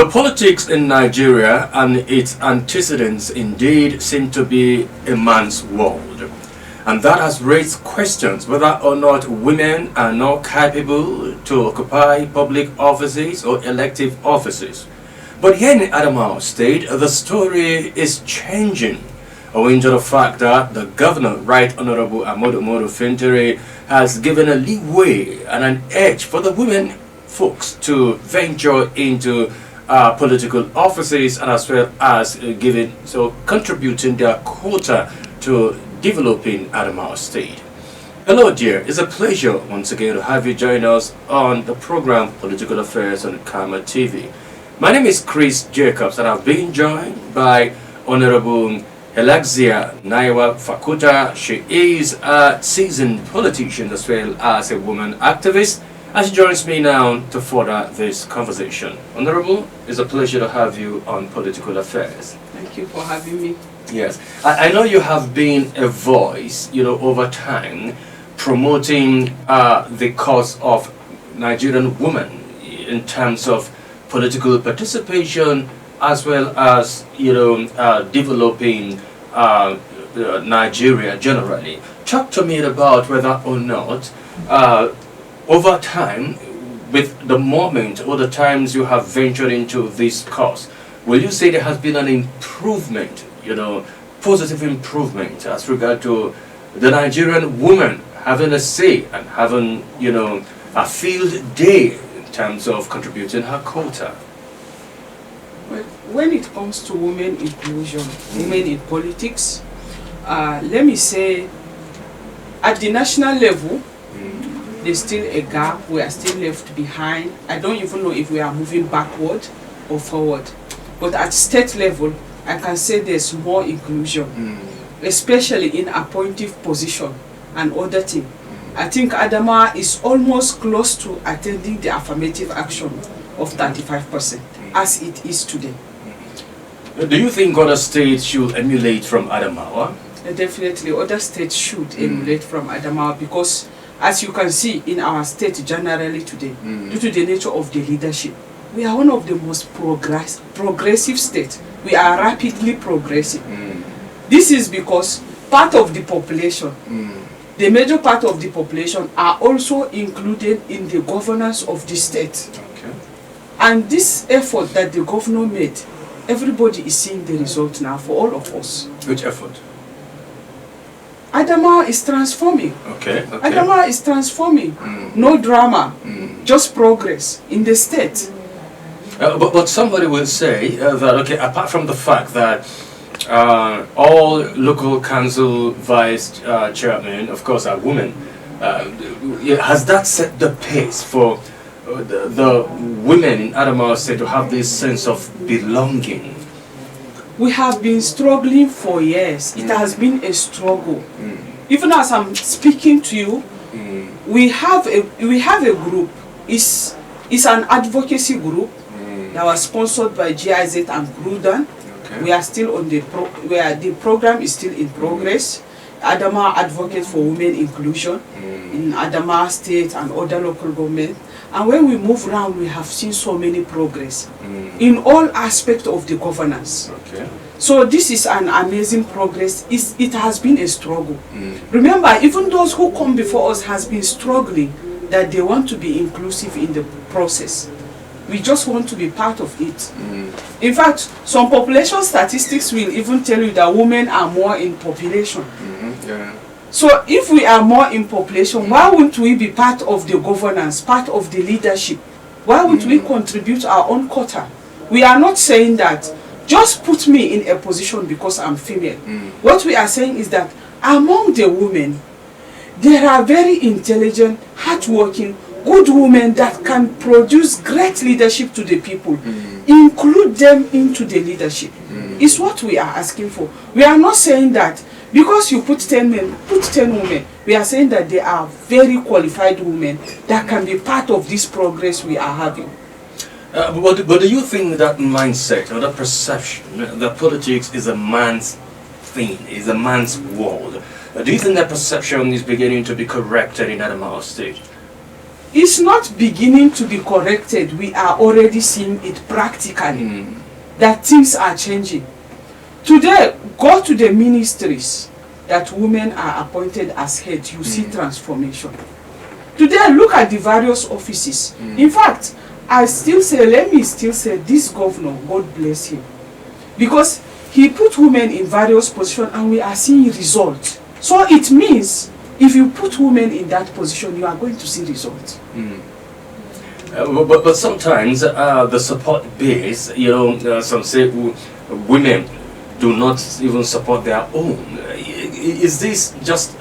The politics in Nigeria and its antecedents indeed seem to be a man's world. And that has raised questions whether or not women are not capable to occupy public offices or elective offices. But here in Adamawa State, the story is changing, owing to the fact that the governor, Right Honorable Amodu Umaru Fintiri, has given a leeway and an edge for the women folks to venture into political offices, and as well as contributing their quota to developing Adamawa State. Hello dear, it's a pleasure once again to have you join us on the program Political Affairs on Karma TV. My name is Chris Jacobs and I've been joined by Honorable Alexia Naiwa Fakuta. She is a seasoned politician as well as a woman activist, and she joins me now to further this conversation. Honorable, it's a pleasure to have you on Political Affairs. Thank you for having me. Yes, I know you have been a voice, over time, promoting the cause of Nigerian women in terms of political participation, as well as developing Nigeria generally. Talk to me about whether or not over time, with the moment or the times you have ventured into this cause, will you say there has been an improvement, positive improvement as regard to the Nigerian woman having a say and having, a field day in terms of contributing her quota? Well, when it comes to women inclusion, women in politics, let me say, at the national level, there's still a gap. We are still left behind. I don't even know if we are moving backward or forward. But at state level, I can say there's more inclusion, especially in appointive position and other things. I think Adamawa is almost close to attending the affirmative action of 35% as it is today. Do you think other states should emulate from Adamawa? Definitely, other states should emulate from Adamawa, because as you can see in our state generally today, due to the nature of the leadership, we are one of the most progressive states. We are rapidly progressing. This is because part of the population, the major part of the population, are also included in the governance of the state. Okay. And this effort that the governor made, everybody is seeing the result now for all of us. Which effort? Adamawa is transforming. Okay. Adamawa is transforming. No drama, just progress in the state. But somebody will say that, apart from the fact that all local council vice chairmen, of course, are women, has that set the pace for the women in Adamawa State to have this sense of belonging? We have been struggling for years. It has been a struggle. Even as I'm speaking to you, we have a group. It's an advocacy group that was sponsored by GIZ and Grudan. Okay. We are still on the program is still in progress. Adamawa Advocate for Women Inclusion in Adamawa State and other local government. And when we move around, we have seen so many progress in all aspects of the governance. Okay. So this is an amazing progress. It has been a struggle. Remember, even those who come before us has been struggling that they want to be inclusive in the process. We just want to be part of it. In fact, some population statistics will even tell you that women are more in population. Yeah. So if we are more in population, why wouldn't we be part of the governance, part of the leadership? Why would we contribute our own quota? We are not saying that just put me in a position because I'm female. What we are saying is that among the women, there are very intelligent, hardworking, good women that can produce great leadership to the people. Include them into the leadership. Is what we are asking for. We are not saying that because you put 10 men, put 10 women. We are saying that they are very qualified women that can be part of this progress we are having. But do you think that mindset or that perception that politics is a man's thing, is a man's world, do you think that perception is beginning to be corrected in Adamawa State? is not beginning to be corrected. We are already seeing it practically, that things are changing. Today, go to the ministries that women are appointed as head, you see transformation. Today, look at the various offices. In fact, let me still say, this governor, God bless him, because he put women in various positions and we are seeing results. So it means if you put women in that position, you are going to see results. But sometimes the support base, some say women do not even support their own. Is this just,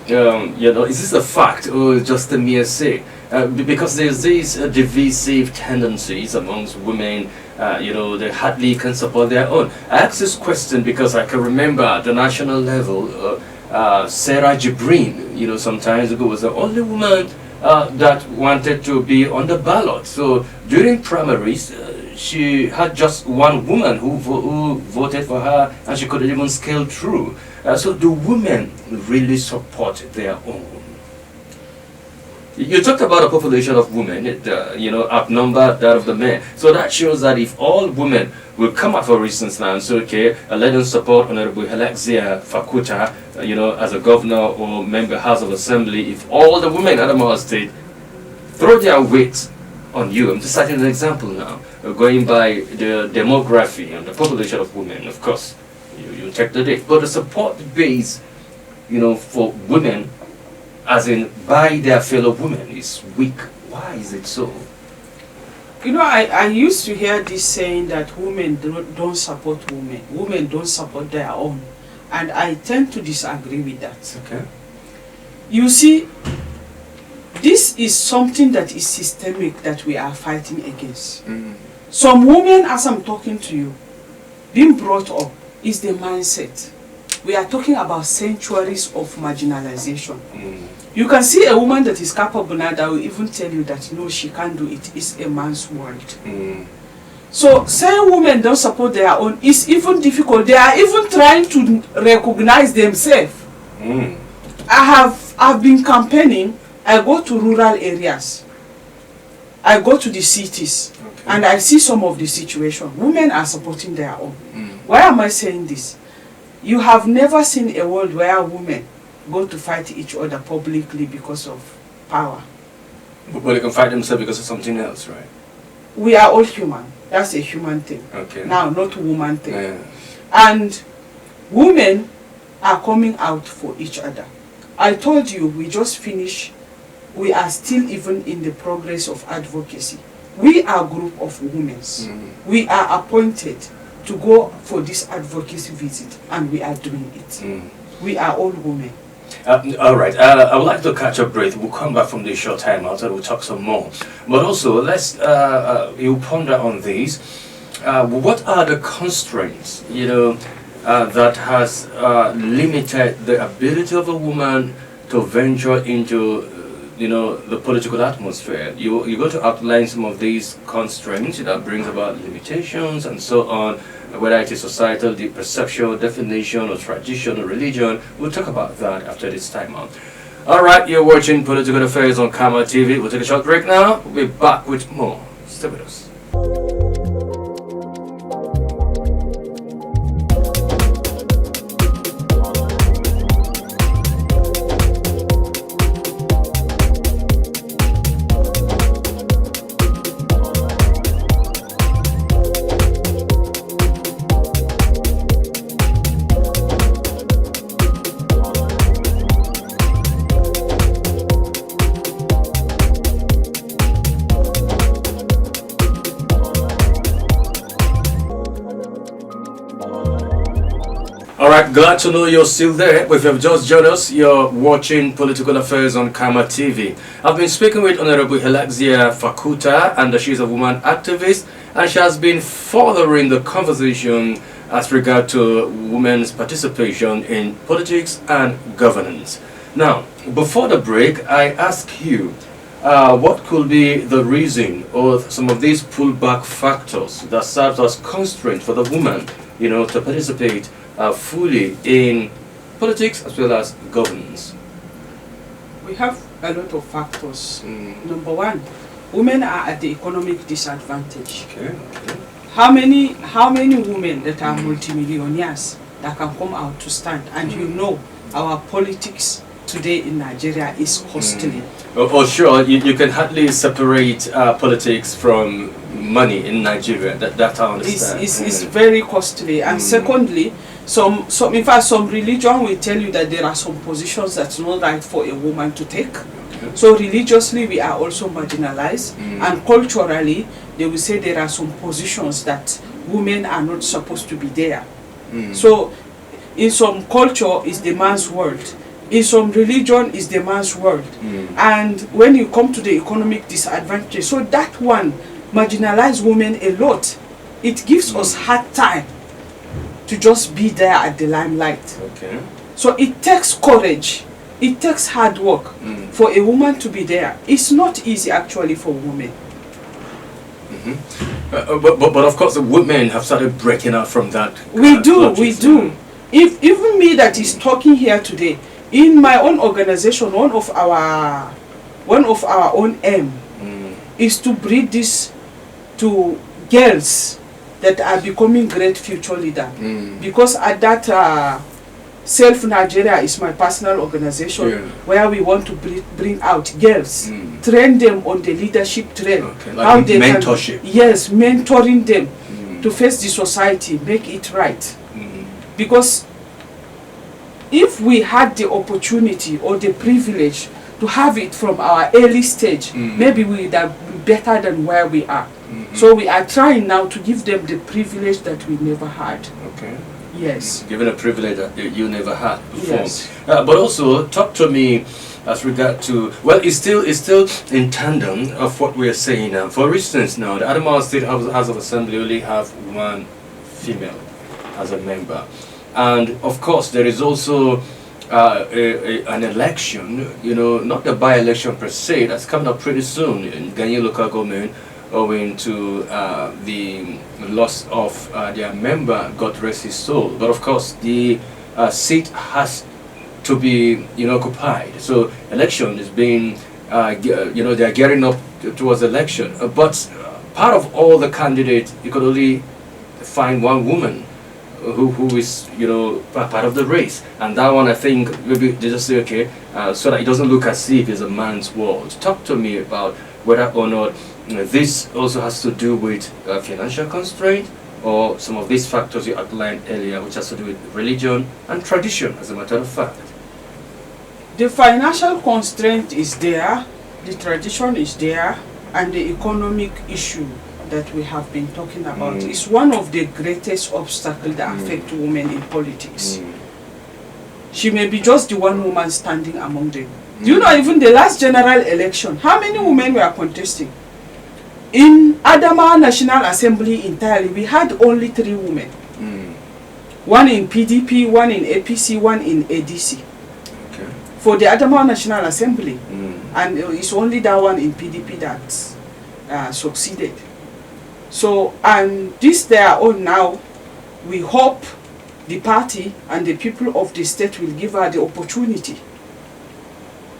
is this a fact or just a mere say? Because there's these divisive tendencies amongst women, they hardly can support their own. I ask this question because I can remember at the national level, Sarah Jibrin, some time ago, was the only woman that wanted to be on the ballot. So during primaries, she had just one woman who voted for her, and she couldn't even scale through. So do women really support their own? You talked about a population of women, outnumber that of the men. So that shows that if all women will come up, for instance, now and say, okay, let them support Honorable Helexia Fakuta, as a governor or member House of Assembly, if all the women in Adamawa State throw their weight on you. I'm just citing an example now, going by the demography and the population of women, of course. You take the date. But the support base, for women, as in by their fellow women, is weak. Why is it so? I used to hear this saying that women don't support women. Women don't support their own. And I tend to disagree with that. Okay. You see, this is something that is systemic that we are fighting against. Some women, as I'm talking to you, being brought up is the mindset. We are talking about centuries of marginalization. You can see a woman that is capable now that will even tell you that no, she can't do it. It's a man's world. So saying women don't support their own is even difficult. They are even trying to recognize themselves. I've been campaigning. I go to rural areas. I go to the cities. And I see some of the situation. Women are supporting their own. Why am I saying this? You have never seen a world where women go to fight each other publicly because of power. But they can fight themselves because of something else, right? We are all human. That's a human thing. Okay. Now, not a woman thing. Yeah. And women are coming out for each other. I told you, we just finished. We are still even in the progress of advocacy. We are a group of women. We are appointed to go for this advocacy visit, and we are doing it. We are all women. All right. I would like to catch a breath. We'll come back from this short time out and we'll talk some more. But also, let's you ponder on these. What are the constraints, that has limited the ability of a woman to venture into, the political atmosphere? You're going to outline some of these constraints that brings about limitations and so on, whether it is societal, the perception, definition, or tradition, or religion. We'll talk about that after this time out. All right, you're watching Political Affairs on Karma TV. We'll take a short break now. We'll be back with more. Stay with us. Alright, glad to know you're still there. If you've just joined us, you're watching Political Affairs on Karma TV. I've been speaking with Honorable Helexia Fakuta, and she's a woman activist, and she has been furthering the conversation as regard to women's participation in politics and governance. Now, before the break, I asked you what could be the reason or some of these pullback factors that serve as constraint for the woman, to participate fully in politics as well as governance. We have A lot of factors. Mm. Number one, women are at the economic disadvantage. Okay. Okay. How many women that are multimillionaires that can come out to stand? And you know, our politics today in Nigeria is costly. Oh, sure. You can hardly separate politics from money in Nigeria. That I understand. It's very costly. And secondly, some in fact some religion will tell you that there are some positions that's not right for a woman to take. So religiously we are also marginalized, and culturally they will say there are some positions that women are not supposed to be there. So in some culture is the man's world, in some religion is the man's world. And when you come to the economic disadvantage, so that one marginalize women a lot. It gives us hard time to just be there at the limelight. Okay. So it takes courage, it takes hard work for a woman to be there. It's not easy actually for women. But of course the women have started breaking out from that. We do. If even me that is talking here today, in my own organization, one of our own aim is to breed this to girls that are becoming great future leader. Because at that Self Nigeria is my personal organization, where we want to bring out girls, train them on the leadership trail. Okay, like how they mentorship. Yes, mentoring them to face the society, make it right. Because if we had the opportunity or the privilege to have it from our early stage, maybe we would have been better than where we are. So we are trying now to give them the privilege that we never had. Okay. Yes. Given a privilege that you never had before. Yes. But also, talk to me as regard to, well, it's still in tandem of what we are saying now. For instance, now the Adamawa State House of Assembly only have one female as a member, and of course there is also an election. You know, not the by-election per se, that's coming up pretty soon in Ganye local government, owing to the loss of their member, God rest his soul. But of course, the seat has to be, occupied. So election is being, they are gearing up towards election. But part of all the candidates, you could only find one woman who is, part of the race. And that one, I think, maybe they just say, okay, so that it doesn't look as if it's a man's world. Talk to me about whether or not this also has to do with financial constraint, or some of these factors you outlined earlier, which has to do with religion and tradition, as a matter of fact. The financial constraint is there, the tradition is there, and the economic issue that we have been talking about is one of the greatest obstacles that affect women in politics. She may be just the one woman standing among them. Do you know, even the last general election, how many women were contesting? In Adamawa National Assembly entirely, we had only 3 women. One in PDP, one in APC, one in ADC. Okay. For the Adamawa National Assembly. And it's only that one in PDP that succeeded. So, and this their own now, we hope the party and the people of the state will give her the opportunity.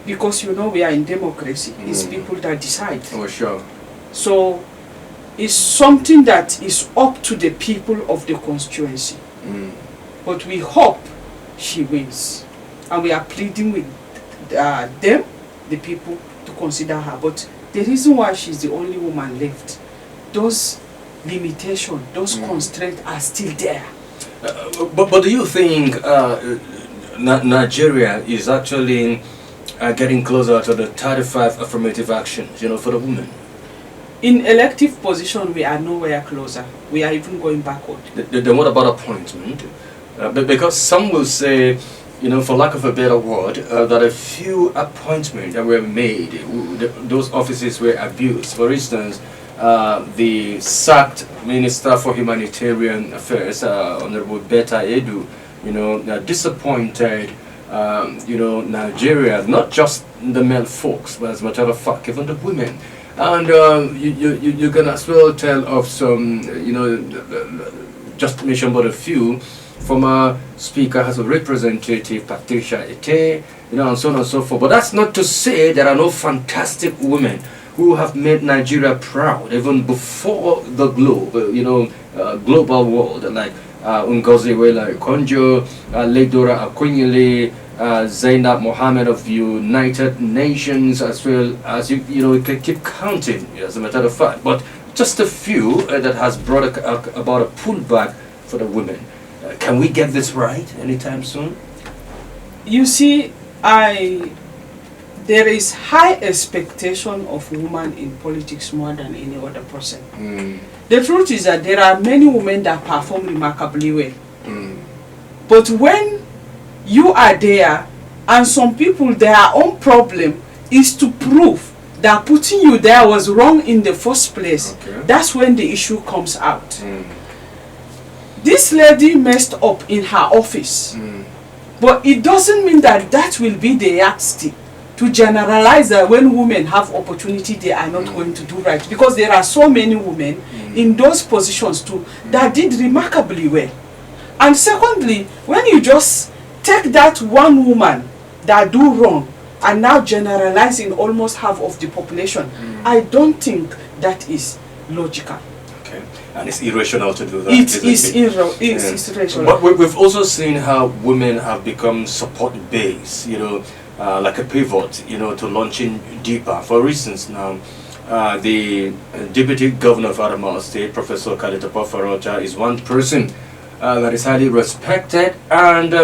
Because we are in democracy. It's people that decide. Oh, sure. So it's something that is up to the people of the constituency. But we hope she wins. And we are pleading with them, the people, to consider her. But the reason why she's the only woman left, those limitations, those constraints are still there. But do you think Nigeria is actually getting closer to the 35 affirmative actions, for the women? In elective position, we are nowhere closer. We are even going backward. Then what about appointment? Because some will say, for lack of a better word, that a few appointments that were made, those offices were abused. For instance, the sacked Minister for Humanitarian Affairs, Honorable Betta Edu, disappointed, Nigeria, not just the male folks, but as a matter of fact, even the women. And you can as well tell of some, just mention but a few, former Speaker, House of Representative Patricia Ete, and so on and so forth. But that's not to say there are no fantastic women who have made Nigeria proud even before the globe, global world, like Ngozi Iweala-Okonjo, Ledora Akunyili, Zainab Mohammed of United Nations, as well as you can keep counting, as a matter of fact. But just a few that has brought about a pullback for the women. Can we get this right anytime soon? You see, there is high expectation of women in politics more than any other person. The truth is that there are many women that perform remarkably well. But when you are there, and some people, their own problem is to prove that putting you there was wrong in the first place, that's when the issue comes out. This lady messed up in her office, but it doesn't mean that that will be the yardstick to generalize that when women have opportunity they are not going to do right, because there are so many women in those positions too that did remarkably well. And secondly, when you just take that one woman that do wrong and now generalizing almost half of the population, I don't think that is logical. Okay, and it's irrational to do that. It's irrational. But we've also seen how women have become support base, like a pivot, to launching deeper. For instance, now, the Deputy Governor of Adamawa State, Professor Kalitupo Farota, is one person that is highly respected, and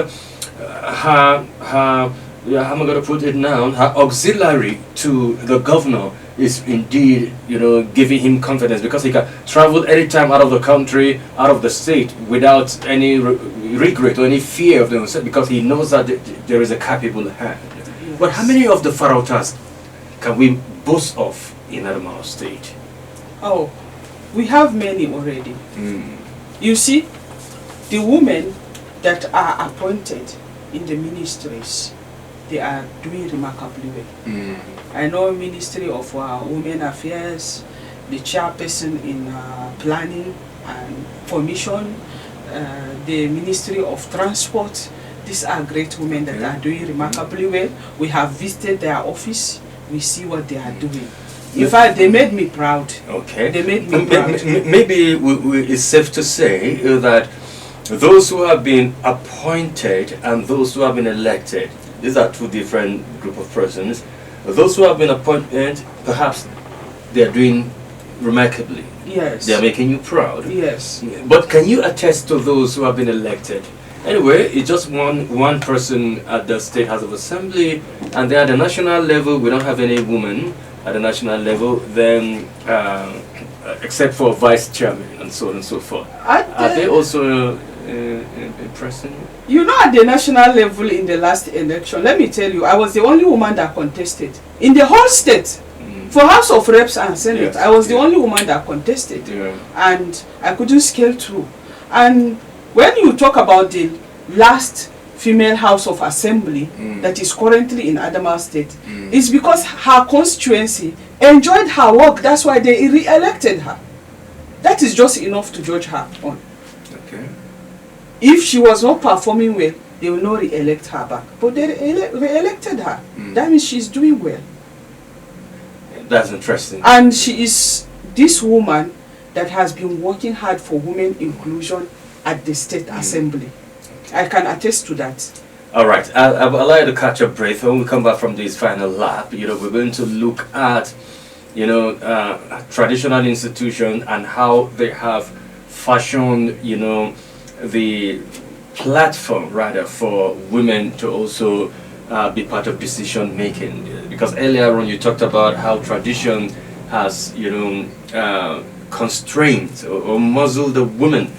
how am I going to put it now? Her auxiliary to the governor is indeed, giving him confidence, because he can travel anytime out of the country, out of the state, without any regret or any fear of themselves, because he knows that there is a capable hand. Yes. But how many of the Farotas can we boast of in Adamawa State? Oh, we have many already. You see, the women that are appointed in the ministries, they are doing remarkably well. I know Ministry of Women Affairs, the chairperson in planning and formation, the Ministry of Transport. These are great women that are doing remarkably well. We have visited their office. We see what they are doing. In fact, they made me proud. Okay. They made me proud. Maybe it's safe to say that those who have been appointed and those who have been elected, these are two different group of persons. Those who have been appointed, perhaps they are doing remarkably. Yes. They are making you proud. Yes. But can you attest to those who have been elected? Anyway, it's just one person at the State House of Assembly, and then at the national level, we don't have any woman at the national level, then except for vice chairman and so on and so forth. Are they also present? At the national level in the last election, let me tell you, I was the only woman that contested in the whole state. For House of Reps and Senate, I was the only woman that contested, and I couldn't scale through. And when you talk about the last female House of Assembly that is currently in Adamawa State, it's because her constituency enjoyed her work. That's why they re-elected her. That is just enough to judge her on. Okay. If she was not performing well, they will not re-elect her back. But they re-elected her. That means she's doing well. That's interesting. And she is this woman that has been working hard for women inclusion at the State Assembly. I can attest to that. All right. I'll allow you to catch your breath. When we come back from this final lap, we're going to look at, traditional institutions and how they have fashioned, the platform rather for women to also be part of decision making. Because earlier on you talked about how tradition has, constrained or muzzled the woman.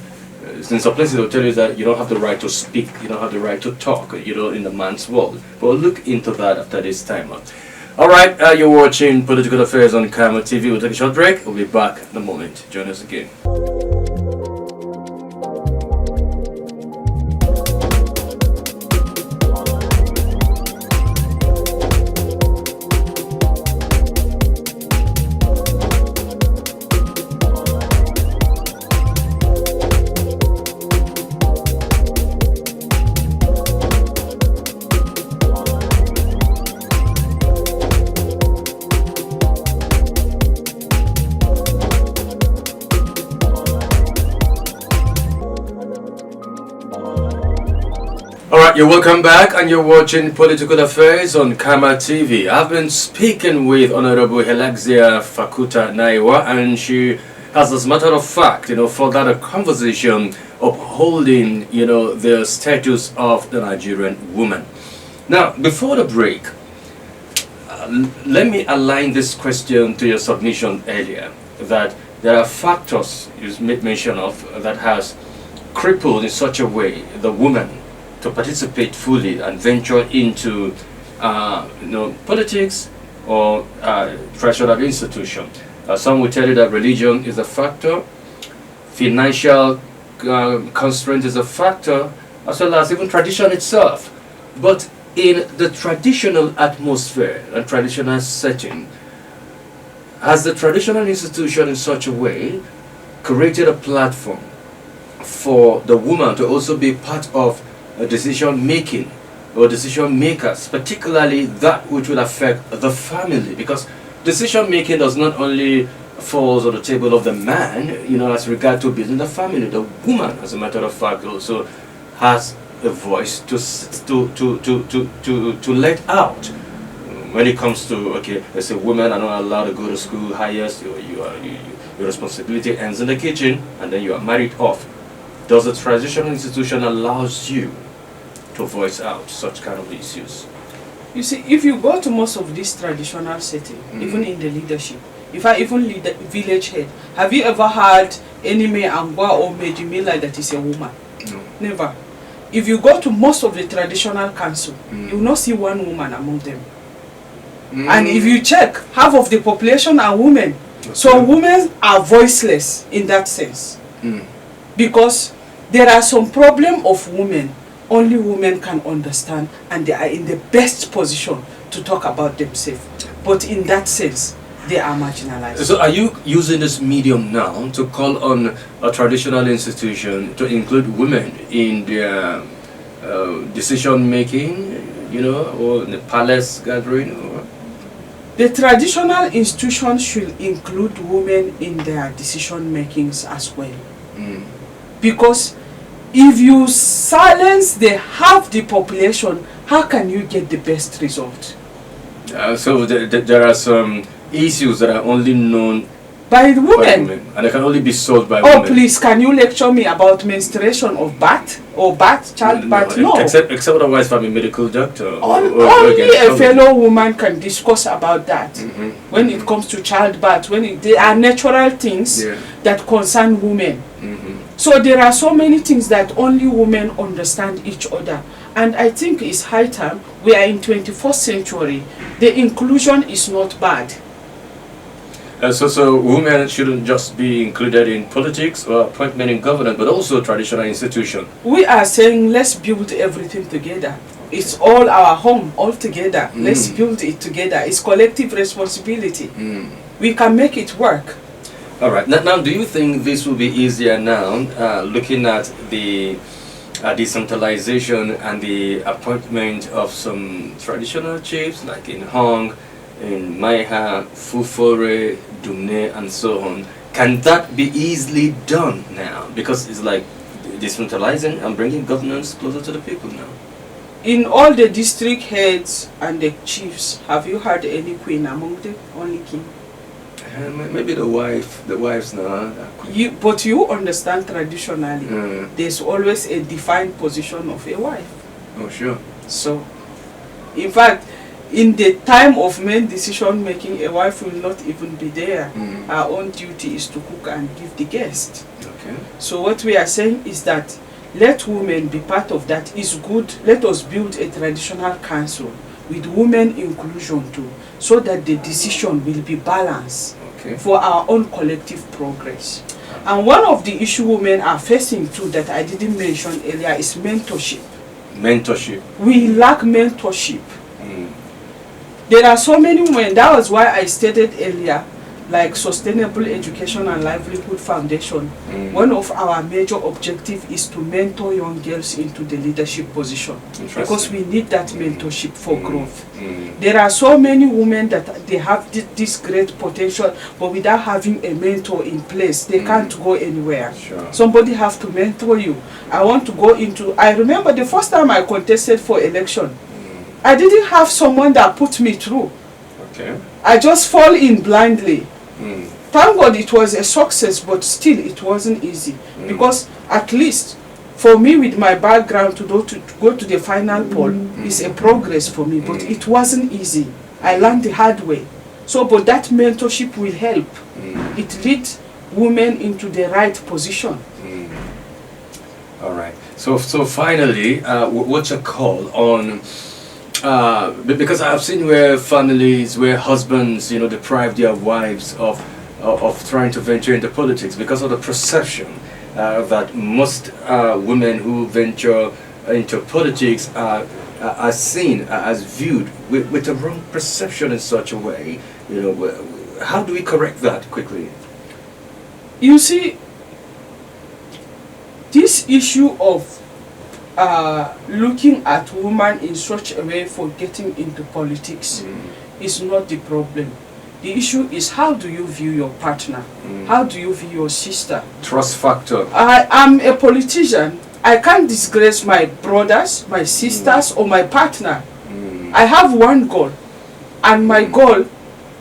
In some places they'll tell you that you don't have the right to speak, you don't have the right to talk, in the man's world. But we'll look into that after this time. Alright, you're watching Political Affairs on Kayamo TV. We'll take a short break. We'll be back in a moment. Join us again. Alright, you're welcome back and you're watching Political Affairs on Kama TV. I've been speaking with Honorable Helexia Fakuta Naiwa, and she has, as a matter of fact, furthered a conversation upholding, the status of the Nigerian woman. Now, before the break, let me align this question to your submission earlier, that there are factors you made mention of that has crippled in such a way the woman to participate fully and venture into politics or traditional institution. Some will tell you that religion is a factor, financial constraint is a factor, as well as even tradition itself. But in the traditional atmosphere and traditional setting, has the traditional institution in such a way created a platform for the woman to also be part of decision making or decision makers, particularly that which will affect the family? Because decision making does not only falls on the table of the man, as regard to building the family. The woman, as a matter of fact, also has a voice to let out when it comes to, okay, as a woman are not allowed to go to school, highest your responsibility ends in the kitchen, and then you are married off. Does the traditional institution allows you to voice out such kind of issues? You see, if you go to most of this traditional setting, even in the leadership, if I even lead the village head, have you ever had any me Angwa or Mejimila that is a woman? No. Never. If you go to most of the traditional council, you will not see one woman among them. And if you check, half of the population are women. Okay. So women are voiceless in that sense. Because there are some problem of women only women can understand, and they are in the best position to talk about themselves. But in that sense, they are marginalized. So are you using this medium now to call on a traditional institution to include women in their decision making, or in the palace gathering? Or? The traditional institution should include women in their decision makings as well. Because if you silence the half the population, how can you get the best result? So there are some issues that are only known by the women. By women, and they can only be solved by women. women. Please, can you lecture me about menstruation of birth or birth, child birth? No. Except otherwise from a medical doctor. Only a fellow woman can discuss about that. When it comes to childbirth, there are natural things that concern women. So there are so many things that only women understand each other. And I think it's high time. We are in 21st century. The inclusion is not bad. So women shouldn't just be included in politics or appointment in government, but also traditional institution. We are saying let's build everything together. It's all our home, all together. Let's build it together. It's collective responsibility. We can make it work. All right. Now, do you think this will be easier now, looking at the decentralization and the appointment of some traditional chiefs, like in Hong, in Maiha, Fufore, Dumne, and so on? Can that be easily done now? Because it's like decentralizing and bringing governance closer to the people now. In all the district heads and the chiefs, have you had any queen among them? Only king? Maybe the wives now. But you understand traditionally, there's always a defined position of a wife. Oh, sure. So, in fact, in the time of men decision making, a wife will not even be there. Our own duty is to cook and give the guest. Okay. So what we are saying is that let women be part of that. Is good. Let us build a traditional council with women inclusion too, so that the decision will be balanced for our own collective progress. And one of the issues women are facing too that I didn't mention earlier is mentorship. Mentorship. We lack mentorship. There are so many women. That was why I stated earlier like Sustainable Education and Livelihood Foundation, one of our major objectives is to mentor young girls into the leadership position, because we need that mentorship for growth. There are so many women that they have this great potential, but without having a mentor in place, they can't go anywhere. Somebody have to mentor you. I want to go into, I remember the first time I contested for election, I didn't have someone that put me through. I just fall in blindly. Thank God it was a success, but still it wasn't easy, because at least for me with my background to go to the final poll is a progress for me, but it wasn't easy. I learned the hard way. So, but that mentorship will help. It leads women into the right position. All right. So finally, what's your call on? Because I've seen where families, where husbands, deprive their wives of trying to venture into politics because of the perception that most women who venture into politics are seen as viewed with a wrong perception in such a way. How do we correct that quickly? You see, this issue of looking at women in such a way for getting into politics is not the problem. The issue is, how do you view your partner? How do you view your sister? Trust factor. I am a politician. I can't disgrace my brothers, my sisters, or my partner. I have one goal, and my goal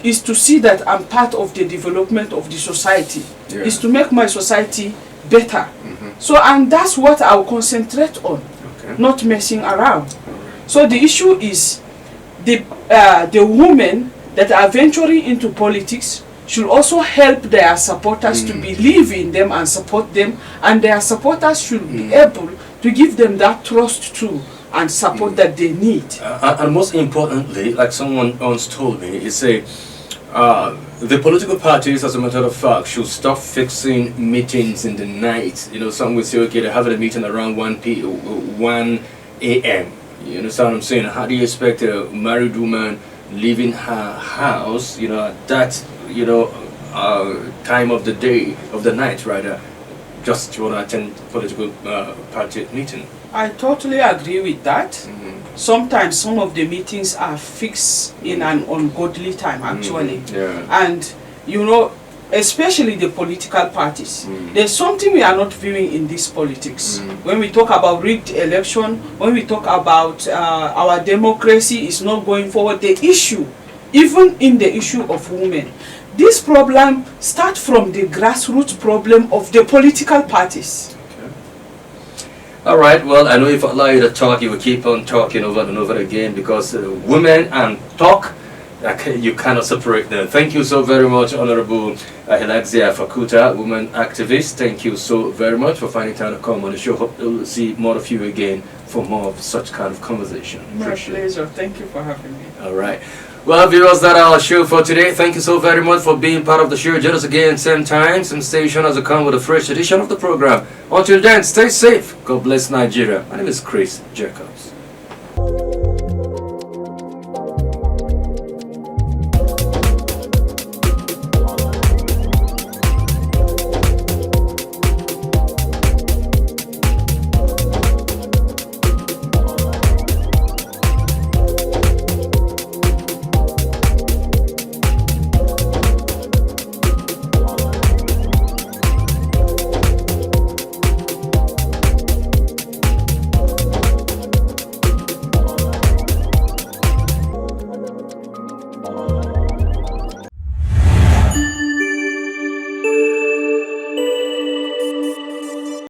is to see that I'm part of the development of the society, is to make my society better. So, and that's what I'll concentrate on, not messing around. So the issue is the women that are venturing into politics should also help their supporters to believe in them and support them, and their supporters should be able to give them that trust too and support that they need. And most importantly, like someone once told me, the political parties, as a matter of fact, should stop fixing meetings in the night. Some will say, okay, they're having a meeting around 1 a.m. You understand what I'm saying? How do you expect a married woman leaving her house, at that, time of the day, of the night rather, just to attend political party meeting? I totally agree with that. Sometimes some of the meetings are fixed in an ungodly time, actually. And, especially the political parties. There's something we are not viewing in this politics. When we talk about rigged election, when we talk about our democracy is not going forward, the issue, even in the issue of women, this problem starts from the grassroots problem of the political parties. All right, well, I know if I allow you to talk, you will keep on talking over and over again, because women and talk, you cannot separate them. Thank you so very much, Honorable Elexia Fakuta, woman activist. Thank you so very much for finding time to come on the show. Hope we'll see more of you again for more of such kind of conversation. My pleasure. Thank you for having me. All right. Well, viewers, that's our show for today. Thank you so very much for being part of the show. Join us again, same time, same station, as we come with a fresh edition of the program. Until then, stay safe. God bless Nigeria. My name is Chris Jacobs.